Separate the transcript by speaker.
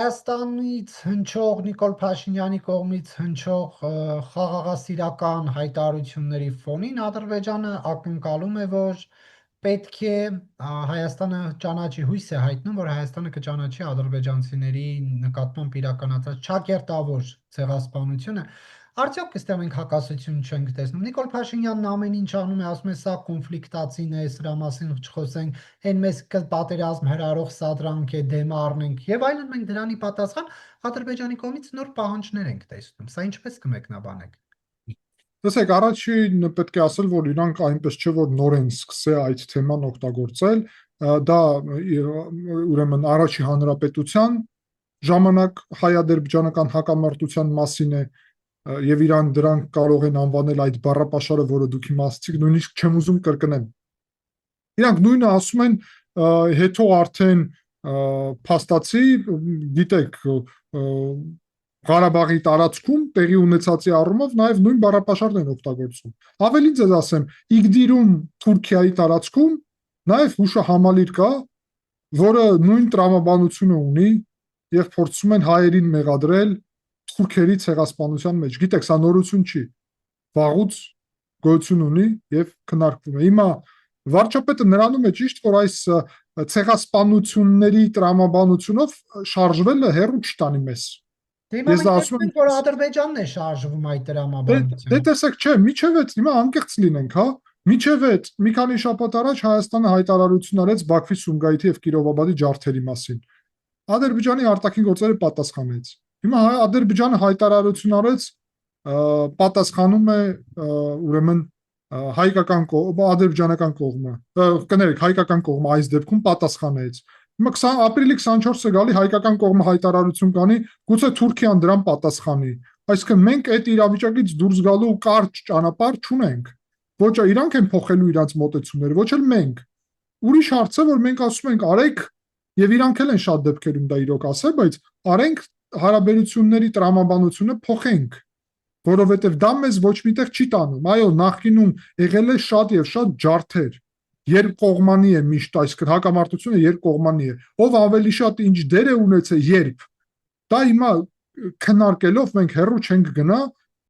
Speaker 1: Հայաստանից հնչող Նիկոլ Փաշինյանի կողմից հնչող խաղաղասիրական հայտարարությունների ֆոնին Ադրբեջանը ակնկալում է, որ պետք է Հայաստանը ճանաչի, հույս է հայտնում, որ Հայաստանը կճանաչի ադրբեջանցիների նկատմամբ իրականացած ճակերտավոր ցեղասպանությունը։ Արդյոք այստեղ մենք հակասություն չենք տեսնում։ Նիկոլ Փաշինյանն ամեն ինչ անում է, ասում է սա կոնֆլիկտացին է, սրա մասին չխոսենք, այն մեզ պատերազմ հրահրող սադրանք է, դեմ առնենք եւ այլն, մենք դրանի պատասխան Ադրբեջանի կողմից նոր պահանջներ ենք տեսնում։ Սա ինչպես կմեկնաբանեք։
Speaker 2: Տեսեք, առաջին պետք է ասել, որ իրանք այնպես չէ, որ նոր են սկսել այդ թեման օգտագործել, դա ուրեմն առաջի հանրապետության ժամանակ հայ-ադրբեջանական հակամարտության մասին է եւ իրան դրանք կարող են անվանել այդ բառապաշարը, որը դուք իմացիք, նույնիսկ չեմ ուզում կրկնեմ։ Իրանք նույնը ասում են հետո արդեն փաստացի, գիտեք, Ղարաբաղի տարածքում տեղի ունեցածի առումով նաև նույն բառապաշարն են օգտագործում։ Ավելին ձեզ ասեմ, Իգդիրում Թուրքիայի տարածքում նաև հուշահամալիր կա, որը նույն տրամաբանությունը ունի եւ փորձում են հայերին մեղադրել թուրքերի ցեղասպանության մեջ։ Գիտեք, սա նորություն չի։ Վաղուց գոյություն ունի եւ քննարկվում է։ Հիմա վարչապետը նրանում է ճիշտ, որ այս ցեղասպանությունների տրամաբանությունով շարժվելը հեռու չտանի մեզ։
Speaker 1: Ես ասում եմ, որ Ադրբեջանն է շարժվում այդ տրամաբանությամբ։
Speaker 2: Դե տեսեք, չէ, միջև այդ հիմա անկեղծ լինենք, հա։ Միջև այդ մի քանի շաբաթ առաջ Հայաստանը հայտարարություն արեց Բաքվի, Սումգայիթի եւ Կիրովաբադի ջարդերի մասին։ Ադրբեջանի արտաքին գործերը պատասխանեց։ Հիմա Ադրբեջանը հայտարարություն արեց, պատասխանում է ուրեմն հայկական կողմը, ադրբեջանական կողմը։ Կներեք, հայկական կողմը այս դեպքում պատասխանեց։ Հիմա ապրիլի 24-ը գալի հայկական կողմը հայտարարություն կանի, գուցե Թուրքիան դրան պատասխանի։ Այսինքն մենք այդ իրավիճակից դուրս գալու կարճ ճանապարհ չունենք։ Ոչ իրանք են փոխելու իրենց մոտեցումները, ոչ էլ մենք։ Ուրիշ հարց է, որ մենք ասում ենք արեք, եւ իրանք էլ են շատ դեպքերում դա իրոք ասել, բայց արենք հարաբերությունների տրամաբանությունը փոխենք, որովհետեւ դա մեզ ոչ միտեղ չի տանում։ Այո, նախկինում եղել է շատ եւ շատ ջարդեր։ Երկկողմանի է միշտ այս հակամարտությունը երկկողմանի է։ Ով ավելի շատ ինչ դեր է ունեցել երբ։ Դա հիմա քննարկելով մենք հեռու չենք գնա